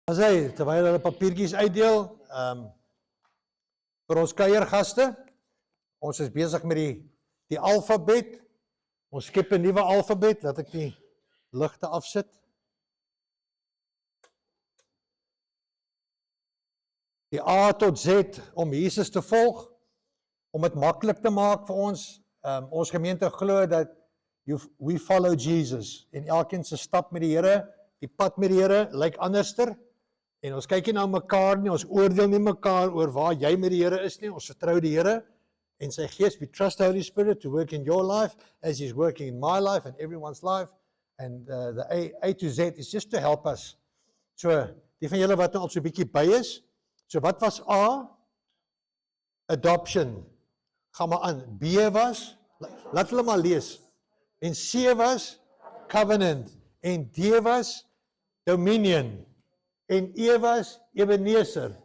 As hy, terwyl hulle papiertjies uitdeel, vir ons kuiergaste, ons is besig met die alfabet, ons skep 'n nuwe alfabet, laat ek die ligte afsit. Die A tot Z, om Jesus te volg, om dit maklik te maak vir ons. Ons gemeente glo dat we follow Jesus, en elkeen se stap met die Here, die pad met die Here, lyk anderster, en ons kyk nie na mekaar nie, ons oordeel nie mekaar oor waar jy met die Here is nie, ons vertrou die Here, en sy Gees, we trust the Holy Spirit to work in your life, as He's working in my life and everyone's life, and the A to Z is just to help us. So, die van julle wat nou al so 'n bietjie by is, so wat was A? Adoption. Gaan maar aan. B was, laat hulle maar lees, en C was covenant, en D was dominion, en E was Ebenezer,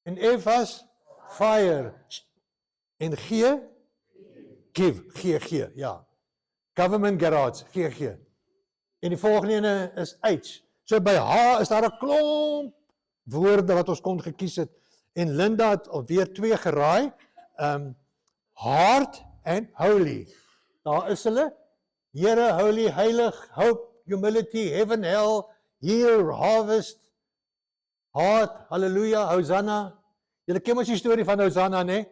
en F was fire, en G? G, ja. Government garage, G. En die volgende ene is H. So by H is daar 'n klomp woorde wat ons kon gekies het, en Linda het alweer 2 geraai, heart and holy. Daar is hulle, Here, holy, heilig, hope, humility, heaven, hell, heal, harvest, heart, hallelujah, Hosanna. Julle ken mos die storie van Hosanna, né?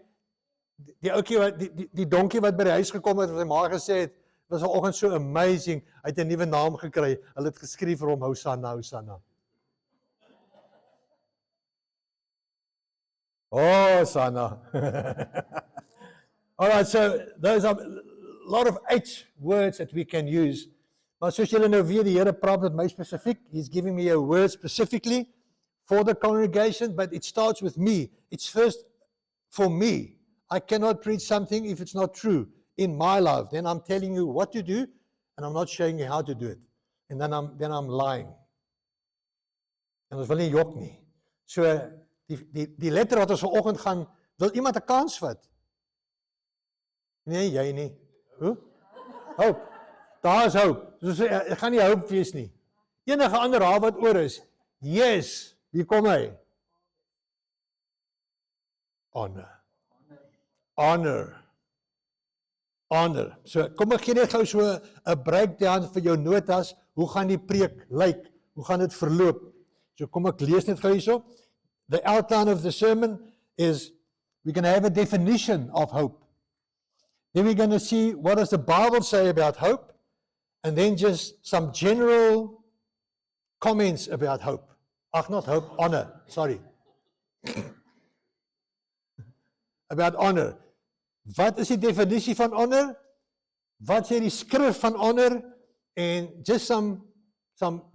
Die ouetjie wat die donkie wat by die huis gekom het, wat sy ma gesê het, was vanoggend so amazing, hy het 'n nuwe naam gekry. Hulle het geskryf vir hom Hosanna, Hosanna. Oh, Hosanna. All right, so those are a lot of H words that we can use. Maar soos julle nou weet, die Here praat met my spesifiek. He's giving me a word specifically for the congregation, but it starts with me. It's first for me. I cannot preach something if it's not true in my life. Then I'm telling you what to do, and I'm not showing you how to do it. And then I'm lying. En ons wil nie jok nie. So, die letter wat ons vanoggend gaan, wil iemand 'n kans vat? Nee, jy nie. Hoe? Hoop. Daar is hoop. Dus ek gaan nie hoop wees nie. Enige ander haar wat oor is. Yes, hier kom hy. Honor. So, kom ek gee net gou so 'n breakdown vir jou notas. Hoe gaan die preek lyk? Hoe gaan dit verloop? So, kom ek lees net gou hierso. The outline of the sermon is, we're going to have a definition of hope. Then we're going to see what does the Bible say about hope, and then just some general comments about hope. Ach, not hope, honor, sorry. About honor. Wat is die definisie van honor? Wat sê die skrif van honor? And just some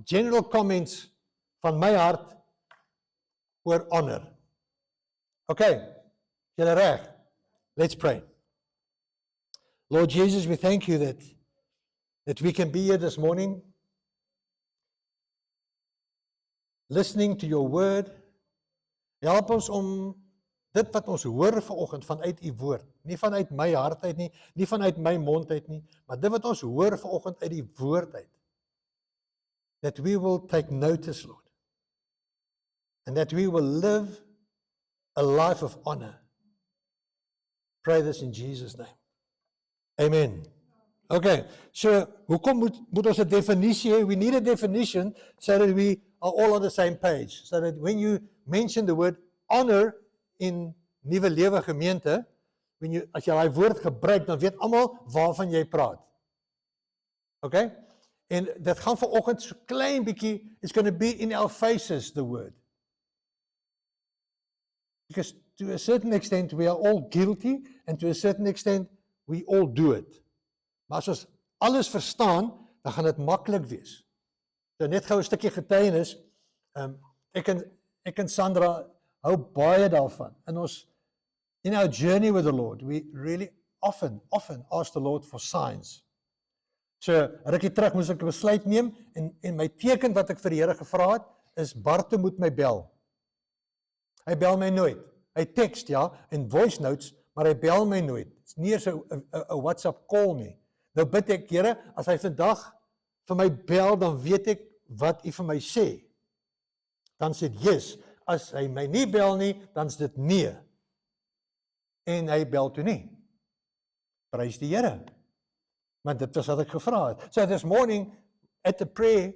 general comments van my hart oor honor. Okay, julle reg? Let's pray. Lord Jesus, we thank you that we can be here this morning, listening to your word. Help ons om dit wat ons hoor vanoggend vanuit u woord, nie vanuit my hart uit nie, nie vanuit my mond uit nie, maar dit wat ons hoor vanoggend uit die woord uit, that we will take notice, Lord, and that we will live a life of honor. Pray this in Jesus' name. Amen. Okay, so hoekom moet ons 'n definisie hê? We need a definition so that we are all on the same page. So that when you mention the word honor in Nuwe Lewe gemeente, as jy daai woord gebruik, dan weet almal waarvan jy praat. Okay? En dit gaan vanoggend so klein bietjie, it's going to be in our faces, the word. Because to a certain extent we are all guilty, and to a certain extent we all do it. Maar as ons alles verstaan, dan gaan dit maklik wees. So net gou 'n stukkie getuienis. Ek en Sandra hou baie daarvan. En ons, in our journey with the Lord, we really often ask the Lord for signs. So, rukkie terug moes ek 'n besluit neem, en my teken wat ek vir die Here gevra het, is Barte moet my bel. Hy bel my nooit. Hy text, ja, en voice notes, maar hy bel my nooit. Dit's nie eens 'n WhatsApp call nie. Nou bid ek, Here, as hy vandag vir my bel, dan weet ek wat u vir my sê. dan sê dit yes. As hy my nie bel nie, dan is dit nee. En hy bel toe nie. Prys die Here. Want dit was wat ek gevra het. So this morning, at the prayer,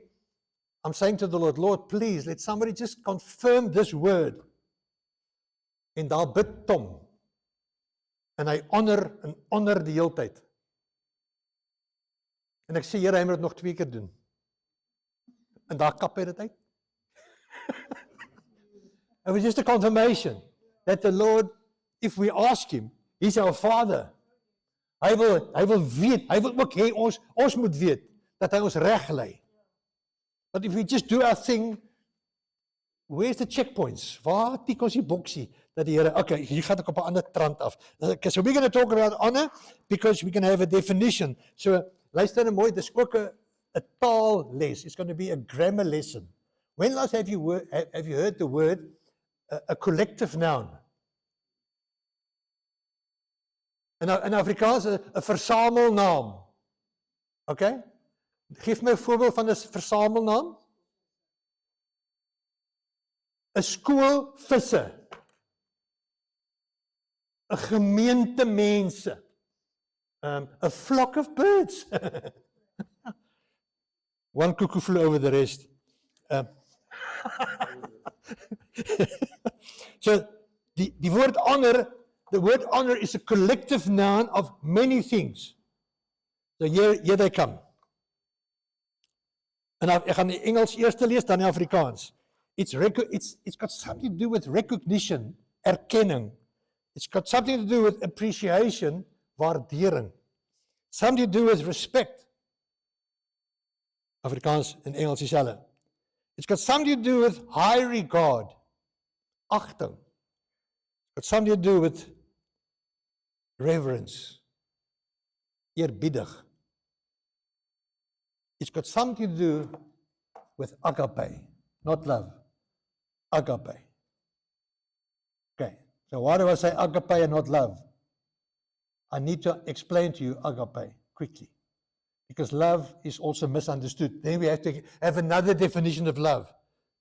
I'm saying to the Lord, Lord, please, let somebody just confirm this word. En daar bid Tom. En hy honor die hele tyd. En ek sê, Here, hy moet dit nog 2 keer doen. En daar kap hy dit uit. It was just a confirmation that the Lord, if we ask him, he's our Father. Hy wil weet, hy wil ook hê ons moet weet dat hy ons reg lei. But if we just do our thing, where's the checkpoints? Waar tik ons die boksie dat die Here, okay, hier gaan ek op 'n ander trant af. Okay, so we're going to talk about honor because we can have a definition. So luister nou mooi, dis ook 'n taalles. It's going to be a grammar lesson. When last have you heard the word a collective noun? In Afrikaans 'n versamelnaam. Okay? Geef my 'n voorbeeld van 'n versamelnaam. 'n skool visse. 'n gemeente mense. A flock of birds. One cuckoo flew over the rest. So die woord honor, the word honor is a collective noun of many things. So here they come. En ek gaan die Engels eers lees, dan die Afrikaans. It's got something to do with recognition, erkenning. It's got something to do with appreciation, waardering. Something to do with respect. Afrikaans en Engels dieselfde. It's got something to do with high regard, achting. It's got something to do with reverence, eerbiedig. It's got something to do with agape, not love. Agape. Okay, so why do I say agape and not love? I need to explain to you agape quickly. Because love is also misunderstood. Then we have to have another definition of love.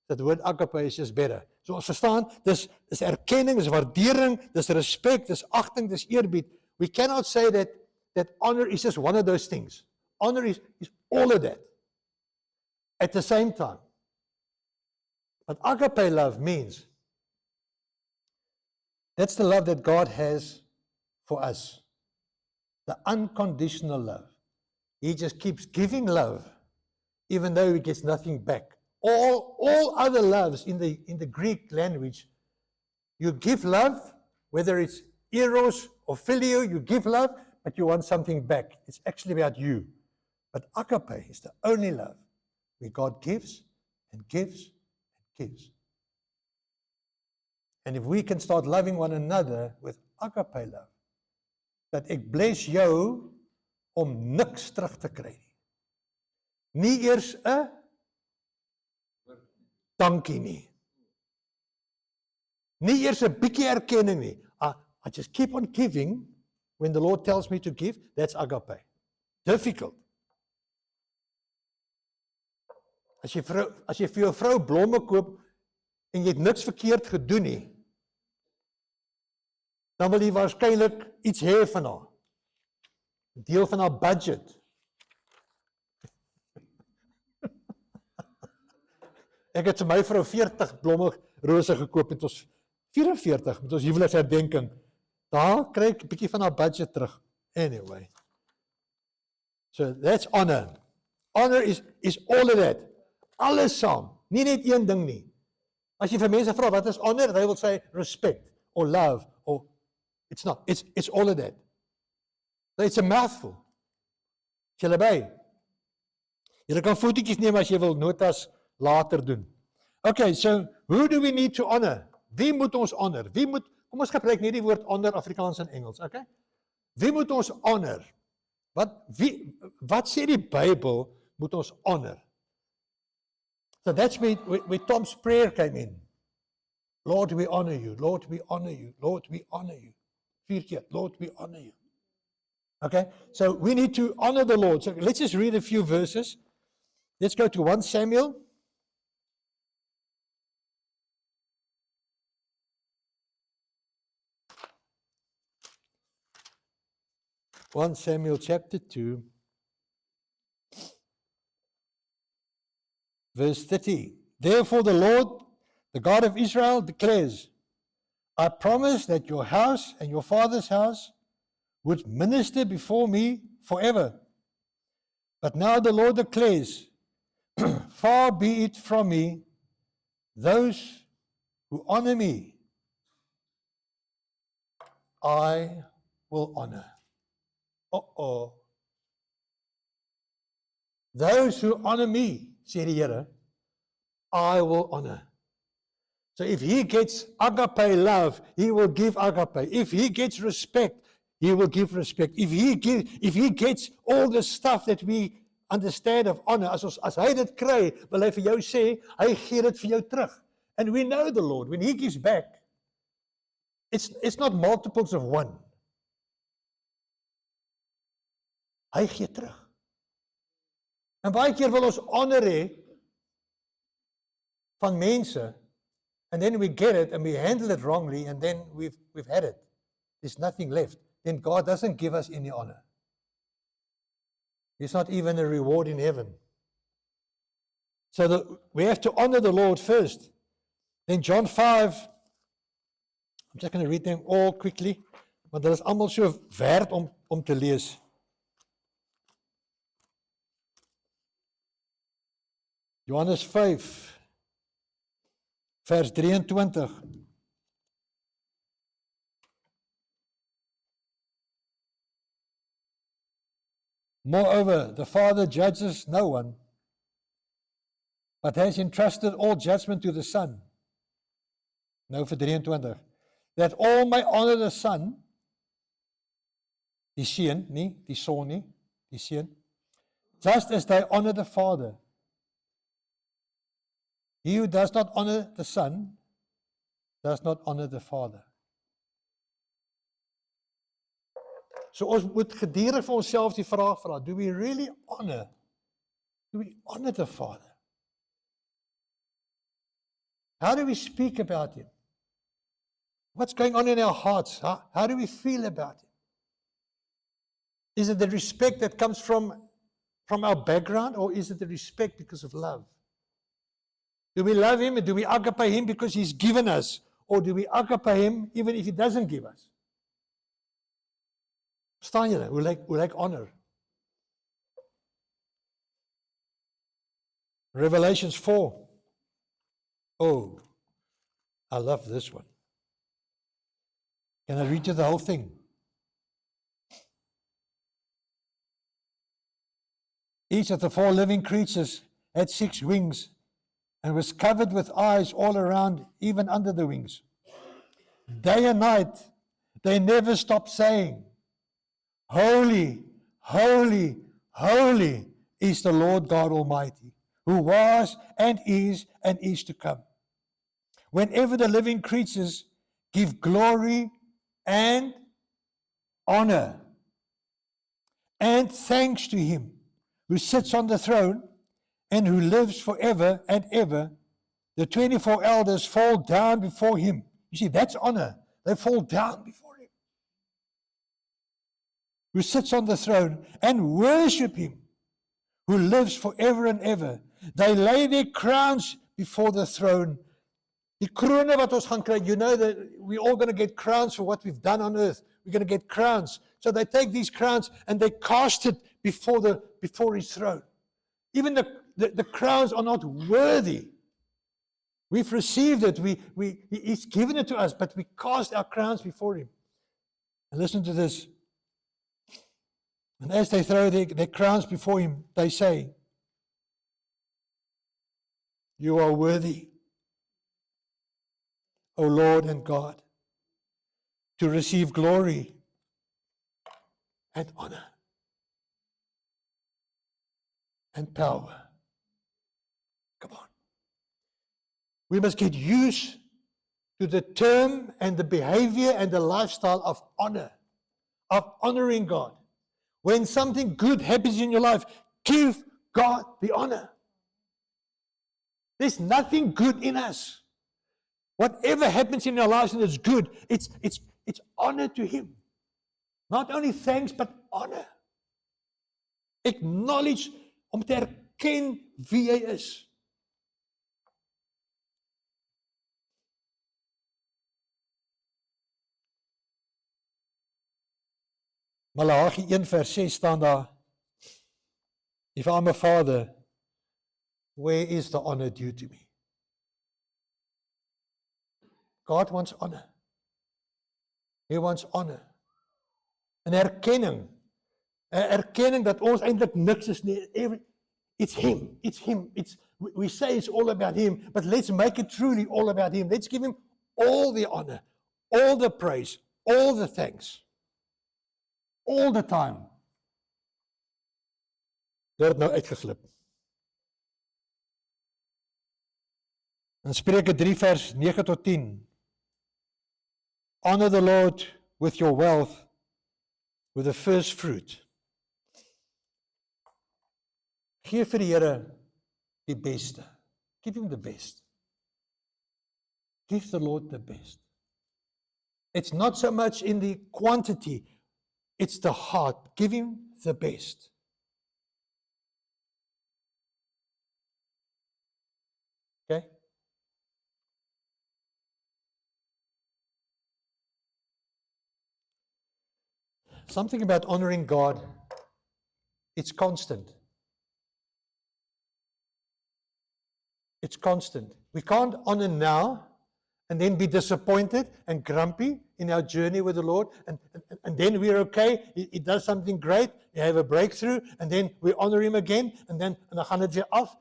That the word agape is just better. So ons verstaan, dis erkenning, dis waardering, dis respect, dis achting, dis eerbied. We cannot say that honor is just one of those things. Honor is all of that at the same time. But agape love means that's the love that God has for us. The unconditional love. He just keeps giving love even though he gets nothing back. All other loves in the Greek language, you give love, whether it's eros or phileo, you give love, but you want something back. It's actually about you. But agape is the only love where God gives and gives and gives. And if we can start loving one another with agape love, dat ek bless jou om niks terug te kry nie. Nie eers 'n dankie nie. Nie eers 'n bietjie erkenning nie. I just keep on giving when the Lord tells me to give. That's agape. Difficult. As jy vir jou vrou blomme koop en jy het niks verkeerd gedoen nie, dan wil jy waarskynlik iets hê van haar. Deel van haar budget. Ek het vir my vrou 40 blomme rose gekoop en ons 44 met ons huweliksherdenking. Daar kry ek 'n bietjie van haar budget terug. Anyway. So that's honor. Honor is all of that. Alles saam. Nie net een ding nie. As jy vir mense vra wat is honor, they will say respect or love or it's not. It's all of that. So it's a mouthful. Julle by. Julle kan fotootjies neem as jy wil notas later doen. Okay, so who do we need to honor? Wie moet ons honor? Kom ons gebruik net die woord honor Afrikaans en Engels, okay? Wie moet ons honor? Wat sê die Bybel moet ons honor? So that's where Tom's prayer came in. Lord, we honor you. Lord, we honor you. Lord, we honor you. 4 keer. Lord, we honor you. Okay, so we need to honor the Lord. So let's just read a few verses. Let's go to 1 Samuel. 1 Samuel chapter 2, verse 30. Therefore the Lord, the God of Israel, declares, I promise that your house and your father's house would minister before me forever. But now the Lord declares, far be it from me, those who honor me, I will honor. Uh-oh. Those who honor me, sê die Here, I will honor. So if he gets agape love, he will give agape. If he gets respect, he will give respect. If he gets all the stuff that we understand of honor, as hy dit kry, wil hy vir jou sê, hy gee dit vir jou terug. And we know the Lord, when he gives back, it's not multiples of one. Hy gee terug. En baie keer wil ons honor hê van mense, and then we get it and we handle it wrongly, and then we've had it. There's nothing left. Then God doesn't give us any honor. There's not even a reward in heaven. So we have to honor the Lord first. Then John 5, I'm just going to read them all quickly, want dit is almal so werd om te lees. Johannes 5, vers 23. Moreover, the Father judges no one, but has entrusted all judgment to the Son. Nou vir 23. That all may honor the Son, die Seun, nie die Son nie, die Seun, just as they honor the Father. He who does not honor the Son does not honor the Father. So ons moet gedurig vir onsself die vraag vra, do we really honor? Do we honor the Father? How do we speak about Him? What's going on in our hearts? How do we feel about Him? Is it the respect that comes from our background, or is it the respect because of love? Do we love Him, and do we agape Him because He's given us, or do we agape Him even if He doesn't give us? Verstaan julle? Hoe lyk honor? Revelations 4. Oh, I love this one. Can I read you the whole thing? Each of the 4 living creatures had 6 wings and was covered with eyes all around, even under the wings. Day and night, they never stopped saying, Holy, holy, holy is the Lord God Almighty, who was and is to come. Whenever the living creatures give glory and honor and thanks to Him who sits on the throne and who lives forever and ever, the 24 elders fall down before Him. You see, that's honor. They fall down before Him who sits on the throne and worship Him who lives forever and ever. They lay their crowns before the throne. Die krone wat ons gaan kry, you know that we're all going to get crowns for what we've done on earth. We're going to get crowns. So they take these crowns and they cast it before His throne. Even the crowns are not worthy. We've received it. He's given it to us, but we cast our crowns before Him. And listen to this. And as they throw their crowns before Him, they say, You are worthy, O Lord and God, to receive glory and honor and power. Come on. We must get used to the term and the behavior and the lifestyle of honor, of honoring God. When something good happens in your life, give God the honor. There's nothing good in us. Whatever happens in our lives and it's good, it's honor to Him. Not only thanks, but honor. Acknowledge, om te erken wie hy is. Maleagi 1 vers 6 staan daar, if I'm a father, where is the honor due to me? God wants honor. He wants honor. 'n erkenning. 'n erkenning dat ons eintlik niks is nie. It's him. It's him. We say it's all about him, but let's make it truly all about him. Let's give him all the honor, all the praise, all the thanks. All the time. Dit het nou uitgeglip. In Spreuke 3 vers 9 tot 10. Honor the Lord with your wealth, with the first fruit. Geef vir die Here die beste. Give him the best. Give the Lord the best. It's not so much in the quantity, it's the heart. Give him the best. Okay? Something about honoring God, it's constant. It's constant. We can't honor now and then be disappointed and grumpy in our journey with the Lord, and then we're okay. He does something great, we have a breakthrough, and then we honor him again, and dan gaan dit weer af.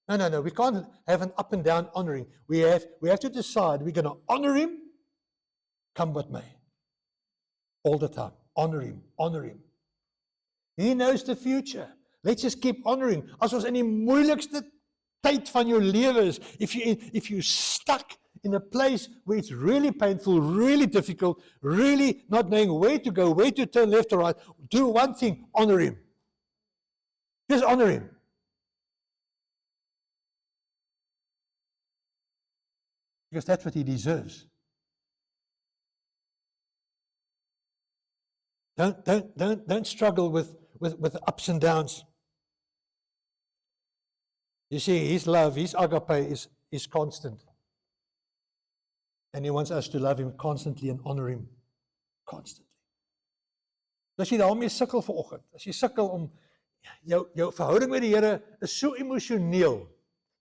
No. We can't have an up and down honoring. We have to decide we're going to honor him, come what may. All the time. Honor him. Honor him. He knows the future. Let's just keep honoring. As ons in die moeilikste tyd van jou lewe is, if you stuck in a place where it's really painful, really difficult, really not knowing where to go, where to turn left or right, do one thing, honor him. Just honor him. Because that's what he deserves. Don't struggle with ups and downs. You see, his love, his agape is constant. And he wants us to love him constantly and honor him constantly. As jy daarmee sukkel vanoggend, as jy sukkel om jou verhouding met die Here is so emosioneel.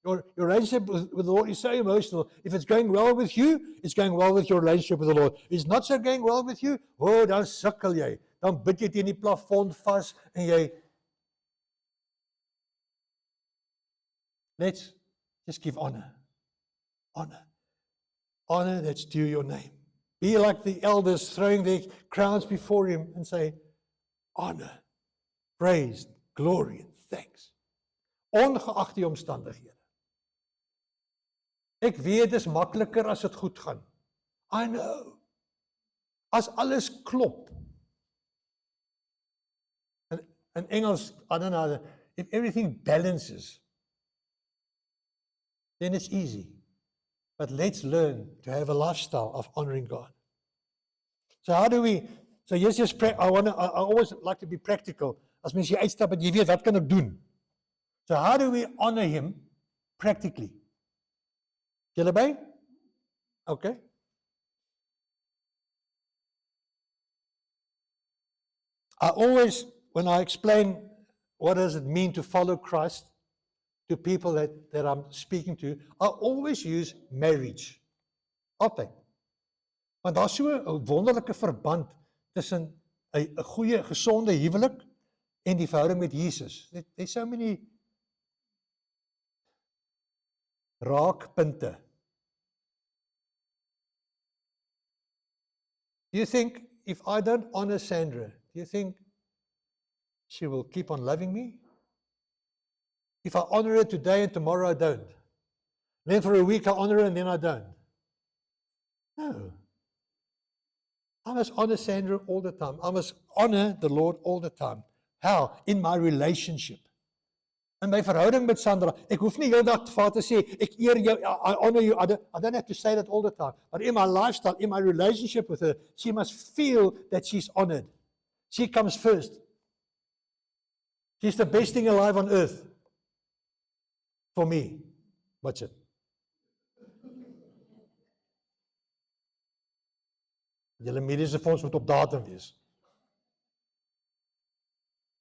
Your relationship with the Lord is so emotional. If it's going well with you, it's going well with your relationship with the Lord. If it's not so going well with you, dan sukkel jy. Dan bid jy teen die plafon vas en jy. Let's just give honor. Honor. Honor that's due your name. Be like the elders throwing their crowns before him and say, honor, praise, glory and thanks. Ongeag die omstandighede. Ek weet dit is makliker as dit goed gaan. I know. As alles klop. In Engels, I don't know, if everything balances, then it's easy. But let's learn to have a lifestyle of honoring God. So how do we, so yes, I always like to be practical. As mens jy uitstap en jy weet, wat kan ek doen? So how do we honor him practically? Julle by? Okay. I always, when I explain what does it mean to follow Christ to people that I'm speaking to, I always use marriage. Altyd. Want daar's so 'n wonderlike verband tussen 'n goeie, gesonde huwelik en die verhouding met Jesus. There's so many raakpunte. Do you think if I don't honor Sandra, do you think she will keep on loving me? If I honor her today and tomorrow I don't. Then for a week I honor her and then I don't. No. I must honor Sandra all the time. I must honor the Lord all the time. How? In my relationship. In my verhouding met Sandra, ek hoef nie heeldag te vaar te sê, ek eer jou, I honor you. I don't have to say that all the time. But in my lifestyle, in my relationship with her, she must feel that she's honored. She comes first. She's the best thing alive on earth. For me. Watch it. Julle mediese fonds moet op datum wees.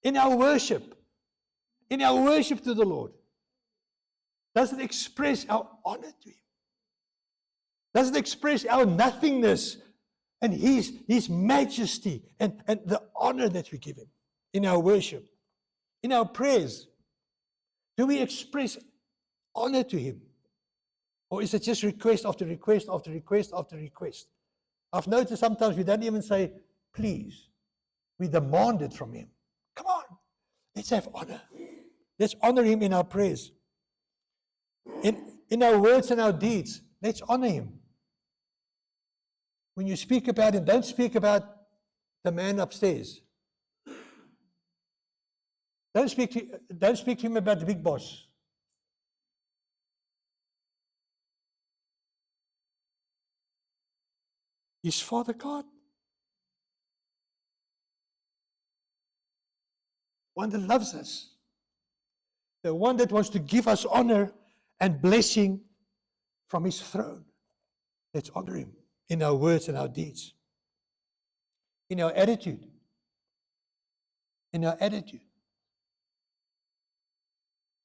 In our worship to the Lord, does it express our honor to Him? Does it express our nothingness and His majesty and the honor that we give Him in our worship, in our prayers? Do we express honor to Him? Or is it just request after request after request after request? I've noticed sometimes we don't even say, please. We demand it from Him. Come on, let's have honor. Let's honor Him in our prayers. In our words and our deeds, let's honor Him. When you speak about Him, don't speak about the man upstairs. Don't speak to Him about the big boss. He's Father God. One that loves us. The one that wants to give us honor and blessing from His throne. Let's honor Him in our words and our deeds. In our attitude. In our attitude.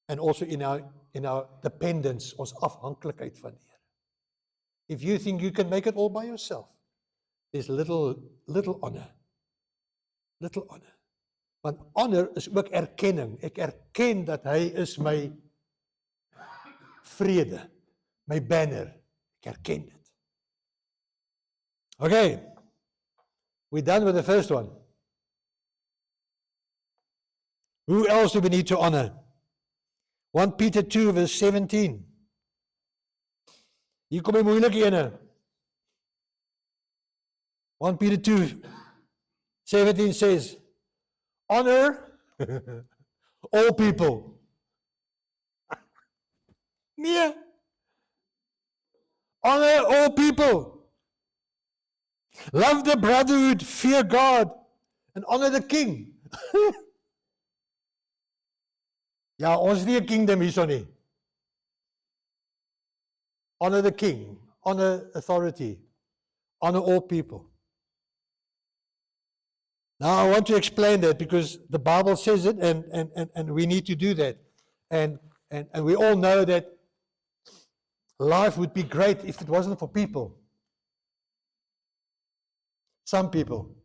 And also in our dependence, ons afhanklikheid van die Here. If you think you can make it all by yourself, there's little honor. Little honor. Want honor is ook erkenning. Ek erken dat hy is my vrede, my banner. Ek erken dit. Okay. We're done with the first one. Who else do we need to honor? 1 Peter 2 verse 17. Hier kom die moeilike ene. 1 Peter 2, 17 says, honor all people. Nee. Honor all people. Love the brotherhood, fear God, and honor the king. Ja, ons nie 'n kingdom hierso nie. Honor the king, honor authority, honor all people. Now I want to explain that because the Bible says it and we need to do that. And we all know that life would be great if it wasn't for people. Some people.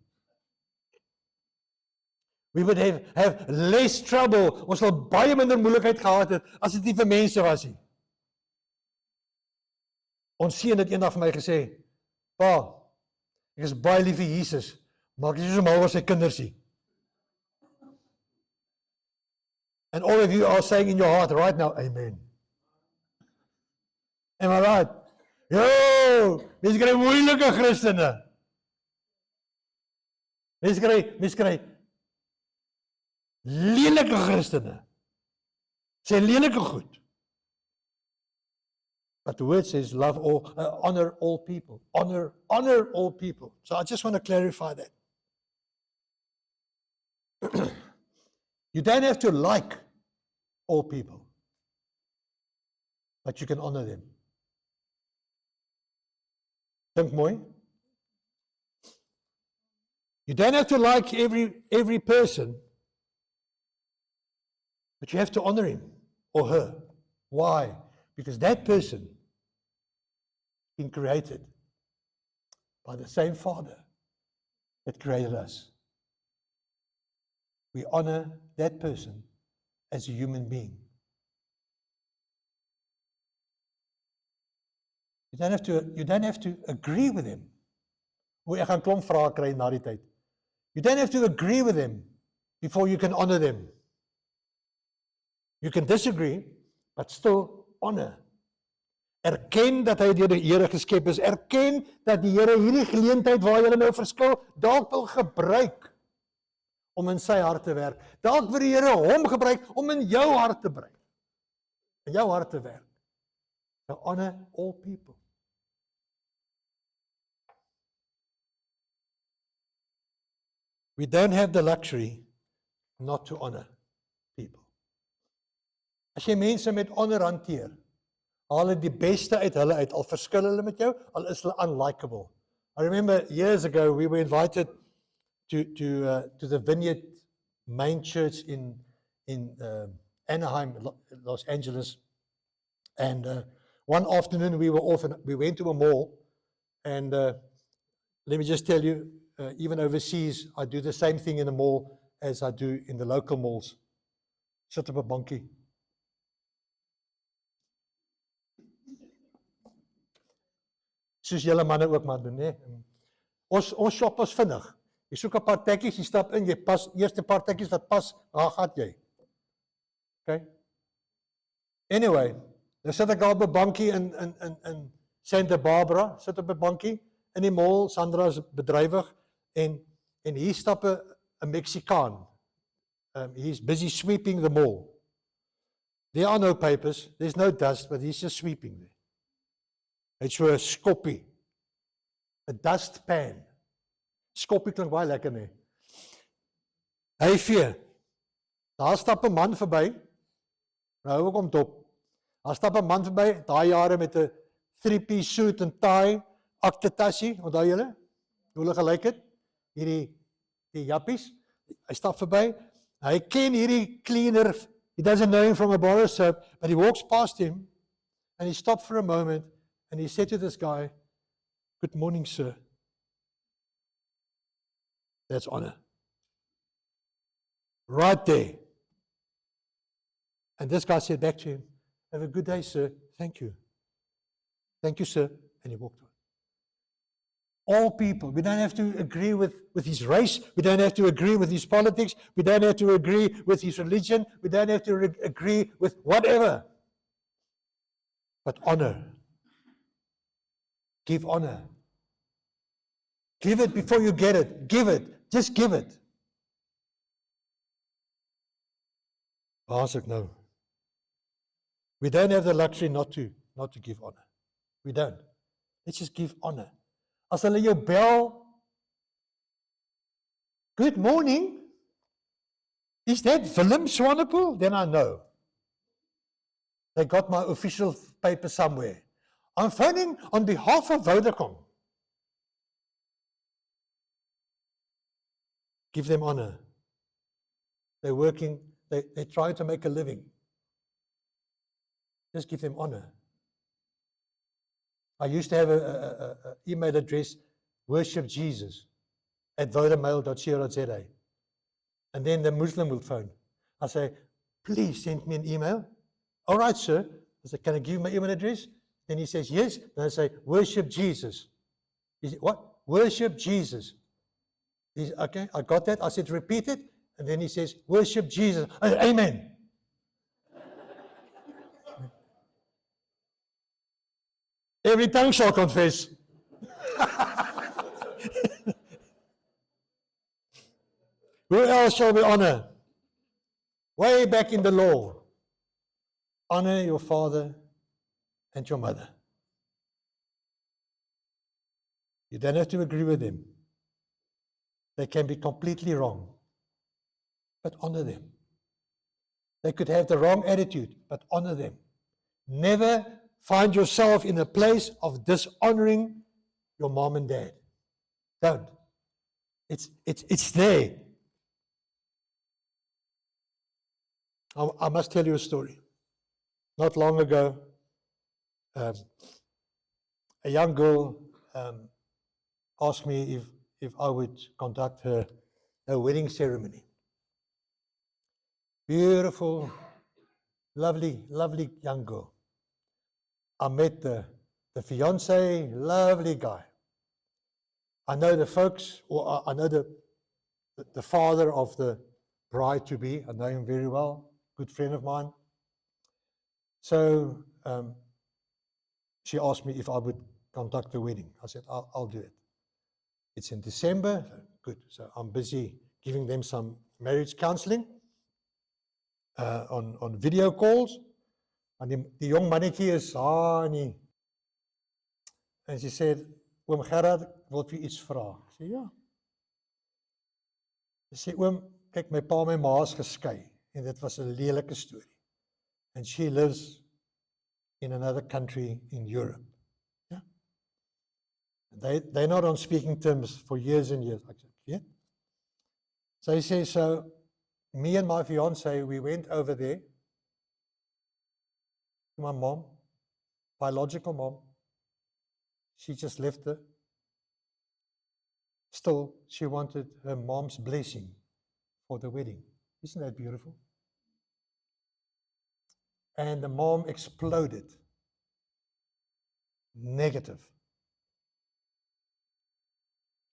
We would have less trouble. Ons sal baie minder moeilikheid gehad het as dit nie vir mense was nie. Ons seun het eendag vir my gesê, "Pa, ek is baie lief vir Jesus, maar ek is nie so mal oor sy kinders nie." And all of you are saying in your heart right now, amen. Am I right? Yo, mens kry moeilike Christene. Mens kry lelike Christene. Sê lelike goed. But the word says, love all, honor all people. Honor all people. So I just want to clarify that. You don't have to like all people, but you can honor them. Dink mooi. You don't have to like every person, but you have to honor him or her. Why? Because that person been created by the same Father that created us. We honor that person as a human being. You don't have to agree with him. Ek gaan klomp vrae kry na die tyd. You don't have to agree with them before you can honor them. You can disagree, but still honor. Erken dat hy deur die Here geskep is. Erken dat die Here hierdie geleentheid waar jy nou verskil, dalk wil gebruik om in sy hart te werk. Dalk wil die Here hom gebruik om in jou hart te bring. In jou hart te werk. To honor all people. We don't have the luxury not to honor people. As jy mense met honor hanteer, haal hulle die beste uit hulle uit, al verskil hulle met jou, al is hulle unlikable. I remember years ago we were invited to the Vineyard main church in Anaheim, Los Angeles, and one afternoon we were off and we went to a mall, and let me just tell you, even overseas, I do the same thing in a mall as I do in the local malls. Sit op 'n bankie. Soos julle manne ook maar doen, né? Ons shop is vinnig. Jy soek 'n paar tekkies, jy stap in, jy pas eerste paar tekkies wat pas, waar gaan jy? Okay? Anyway, nou sit ek daar op 'n bankie in Santa Barbara, sit op 'n bankie in die mall, Sandra is bedrywig, en hier stap 'n Mexikaan. He's busy sweeping the mall. There are no papers, there's no dust, but he's just sweeping there. It's so 'n skoppie, 'n dustpan. Skoppie klink baie lekker, nee. Hy vee. Daar stap 'n man verby. Nou hou ek hom dop. Daar stap 'n man verby, daai jare met 'n 3-piece suit en tie, aktetassie, onthou julle? Hoe hulle gelyk het? Die jappies. Hy stap verby. Hy ken hierdie cleaner. He doesn't know him from a bar of soap, but he walks past him and he stopped for a moment and he said to this guy, "Good morning, sir." That's honor. Right there. And this guy said back to him, "Have a good day, sir. Thank you." "Thank you, sir." And he walked on. All people. We don't have to agree with his race. We don't have to agree with his politics. We don't have to agree with his religion. We don't have to agree with whatever. But honor. Give honor. Give it before you get it. Give it. Just give it. Waar is ek nou? We don't have the luxury not to give honor. We don't. Let's just give honor. As hulle jou bel, "Good morning. Is that Willem Swanepoel?" Then I know. They got my official paper somewhere. "I'm phoning on behalf of Vodacom." Give them honor. They're working, they're trying to make a living. Just give them honor. I used to have an email address, worshipjesus@vodamail.co.za. And then the Muslim will phone. I say, "Please send me an email." "All right, sir." I say, "Can I give you my email address?" Then he says, "Yes." Then I say, "Worship Jesus." He said, "What?" "Worship Jesus." He said, "Okay, I got that." I said, "Repeat it." And then he says, "Worship Jesus." I said, "Amen." Every tongue shall confess. Who else shall we honor? Way back in the law. Honor your father and your mother. You don't have to agree with them. They can be completely wrong. But honor them. They could have the wrong attitude, but honor them. Never find yourself in a place of dishonoring your mom and dad. Don't. It's there. I must tell you a story. Not long ago, a young girl asked me if I would conduct her wedding ceremony. Beautiful, lovely young girl. I met the fiance, lovely guy. I know the folks, or I know the father of the bride-to-be. I know him very well, good friend of mine. So she asked me if I would conduct the wedding. I said, I'll do it. It's in December. Good. So I'm busy giving them some marriage counseling on video calls. En die jong mannetjie is nie. En sy sê, "Oom Gerard, wil ek vir iets vra?" Ek sê, "Ja." Sy sê, oom, kyk, my pa en my ma is geskei, en dit was 'n lelike storie. And she lives in another country in Europe. Yeah. They're not on speaking terms for years and years. Ek sê, yeah. So he says, so me and my fiance, we went over there to my mom, biological mom. She just left her. Still, she wanted her mom's blessing for the wedding. Isn't that beautiful? And the mom exploded. Negative.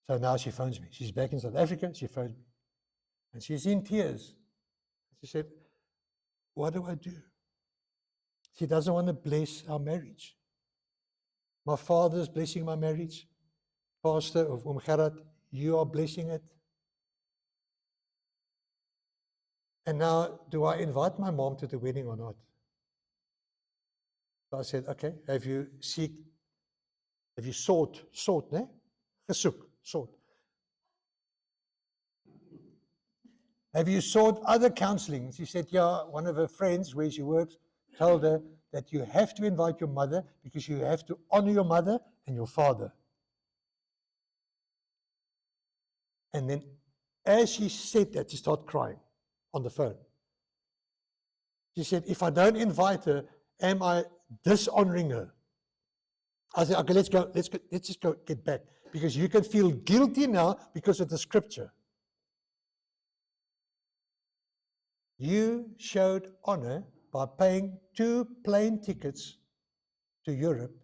So now she phones me. She's back in South Africa. She phones me. And she's in tears. She said, what do I do? She doesn't want to bless our marriage. My father's blessing my marriage. Pastor of Gerard, you are blessing it. And now, do I invite my mom to the wedding or not? So I said, okay, have you sought, ne? Gesoek, sought. Have you sought other counseling? She said, yeah, one of her friends where she works told her that you have to invite your mother because you have to honor your mother and your father. And then as she said that, she started crying on the phone. She said, if I don't invite her, am I dishonoring her? I said, okay, let's just go get back. Because you can feel guilty now because of the scripture. You showed honor by paying 2 plane tickets to Europe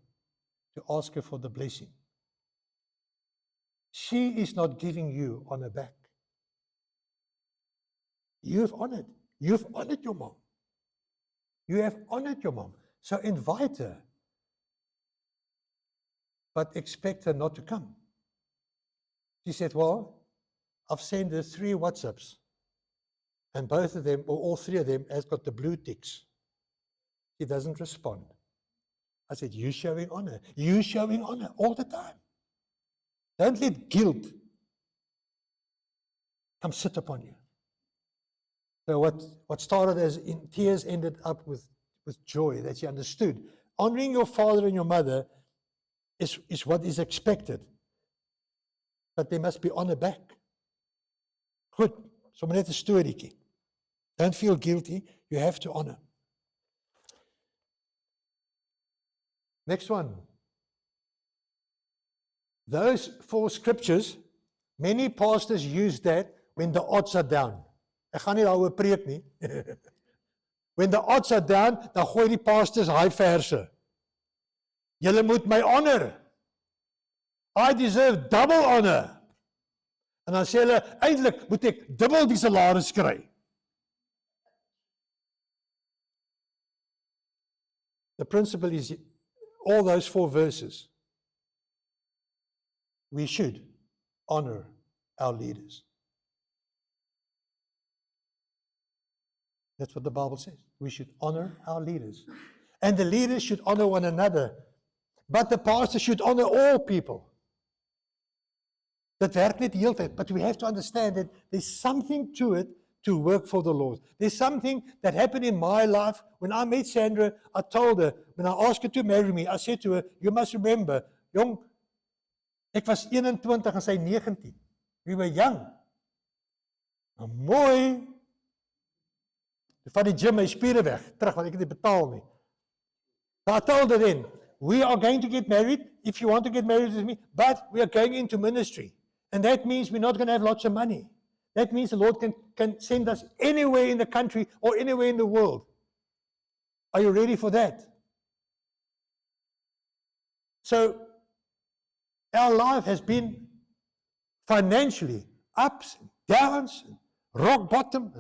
to ask her for the blessing. She is not giving you honor back. You've honored your mom. You have honored your mom. So invite her, but expect her not to come. She said, well, I've sent her 3 WhatsApps, and both of them, or all 3 of them, has got the blue ticks. She doesn't respond. I said, you showing honor. You showing honor all the time. Don't let guilt come sit upon you. So what started as in tears ended up with joy, that she understood. Honoring your father and your mother is what is expected. But there must be honor back. Goed, sommer net 'n storieetjie. Don't feel guilty, you have to honor. Next one. Those 4 scriptures, many pastors use that when the odds are down. Ek gaan nie daaroor preek nie. When the odds are down, dan gooi die pastors hy verse. Julle moet my honor. I deserve double honor. En dan sê hulle, eintlik moet ek dubbel die salaris kry. The principle is all those 4 verses. We should honor our leaders. That's what the Bible says. We should honor our leaders. And the leaders should honor one another. But the pastor should honor all people. That werk net die hele tyd, but we have to understand that there's something to it to work for the Lord. There's something that happened in my life. When I met Sandra, I told her, when I asked her to marry me, I said to her, you must remember, jong, ek was 21 en sy 19. We were young. Nou mooi. Van die gym my spiere weg, terug, want ek het nie betaal nie. So I told her then, we are going to get married, if you want to get married with me, but we are going into ministry. And that means we're not going to have lots of money. That means the Lord can send us anywhere in the country or anywhere in the world. Are you ready for that? So, our life has been financially ups and downs, and rock bottom,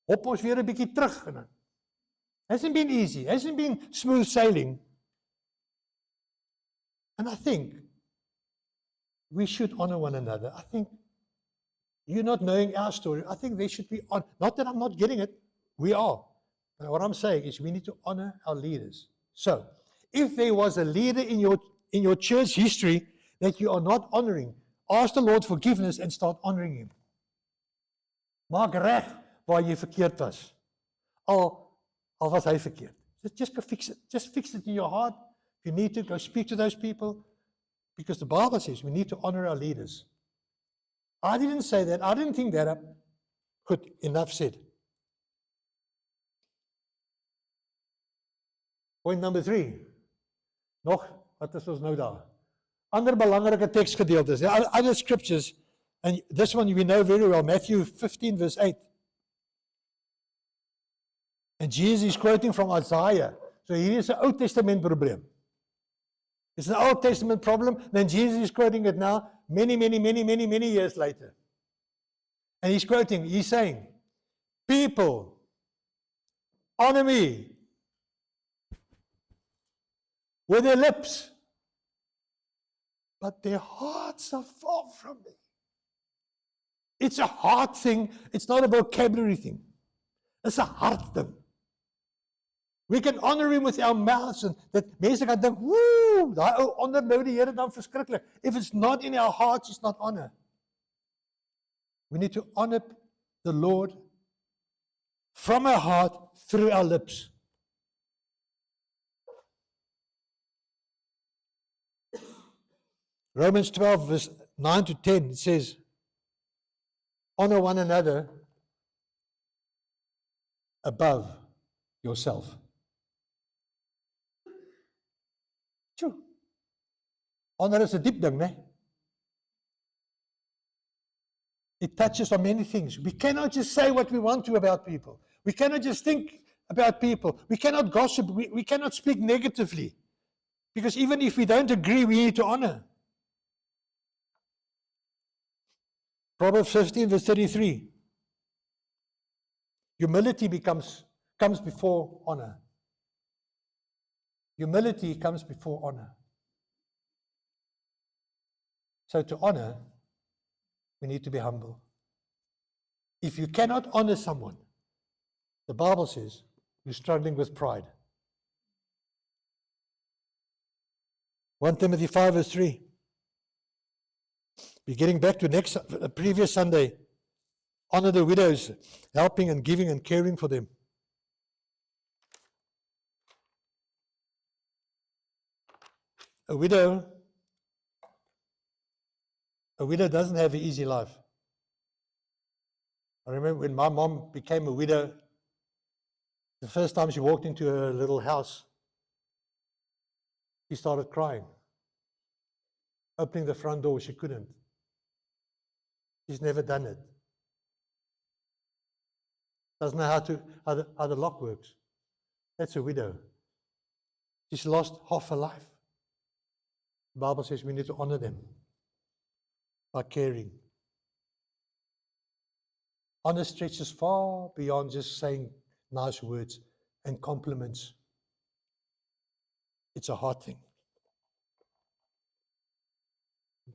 op ons weer 'n bietjie terug. Hasn't been easy, hasn't been smooth sailing. And I think we should honor one another. I think you're not knowing our story. I think they should be on. Not that I'm not getting it, we are. But what I'm saying is we need to honor our leaders. So, if there was a leader in your church history that you are not honoring, ask the Lord forgiveness and start honoring him. Maak reg waar jy verkeerd was. Al was hy verkeerd. Just go fix it. Just fix it in your heart. If you need to, go speak to those people. Because the Bible says we need to honor our leaders. I didn't say that. I didn't think that up. Good, enough said. Point number 3. Nog, wat is ons nou daar? Ander belangrike teksgedeeltes, other scriptures, and this one we know very well, Matthew 15 verse 8. And Jesus is quoting from Isaiah. So here is an Old Testament problem. It's an Old Testament problem, then Jesus is quoting it now, many years later. And he's quoting, he's saying, people, honor me with their lips, but their hearts are far from me. It's a heart thing, it's not a vocabulary thing. It's a heart thing. We can honor him with our mouths, and that mense gaan dink, woe, daai ou honor nou die Here dan verskriklik. If it's not in our hearts, it's not honor. We need to honor the Lord from our heart through our lips. Romans 12 verse 9 to 10, it says, honor one another above yourself. True. Honor is a deep ding, né? It touches on many things. We cannot just say what we want to about people. We cannot just think about people. We cannot gossip. We cannot speak negatively. Because even if we don't agree, we need to honor. Proverbs 15 verse 33. Humility comes before honor. Humility comes before honor. So to honor, we need to be humble. If you cannot honor someone, the Bible says you're struggling with pride. 1 Timothy 5 verse 3. We're getting back to previous Sunday. Honor the widows, helping and giving and caring for them. A widow doesn't have an easy life. I remember when my mom became a widow, the first time she walked into her little house, she started crying. Opening the front door, she couldn't. She's never done it. Doesn't know how the lock works. That's a widow. She's lost half her life. The Bible says we need to honor them by caring. Honor stretches far beyond just saying nice words and compliments. It's a heart thing.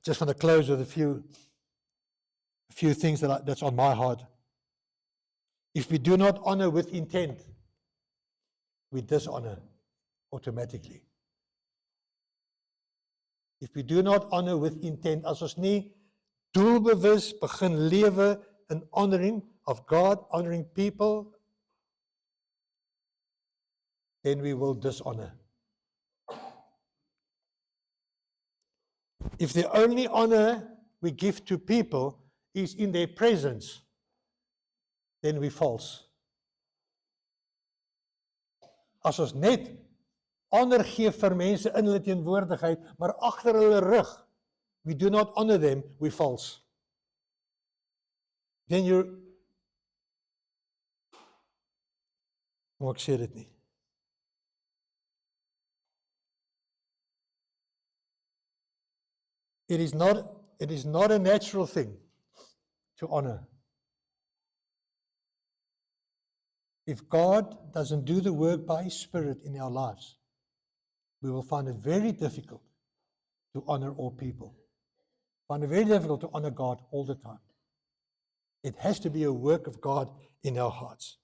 Just want to close with a few things that's on my heart. If we do not honor with intent, we dishonor automatically. If we do not honor with intent, as ons nie doelbewus begin lewe in honoring of God, honoring people, then we will dishonor. If the only honor we give to people is in their presence, then we false. As ons net honor gee vir mense in hulle teenwoordigheid, maar agter hulle rug, we do not honor them, we false. Then ek sê dit nie. It is not a natural thing to honor. If God doesn't do the work by His Spirit in our lives, we will find it very difficult to honor all people. Find it very difficult to honor God all the time. It has to be a work of God in our hearts.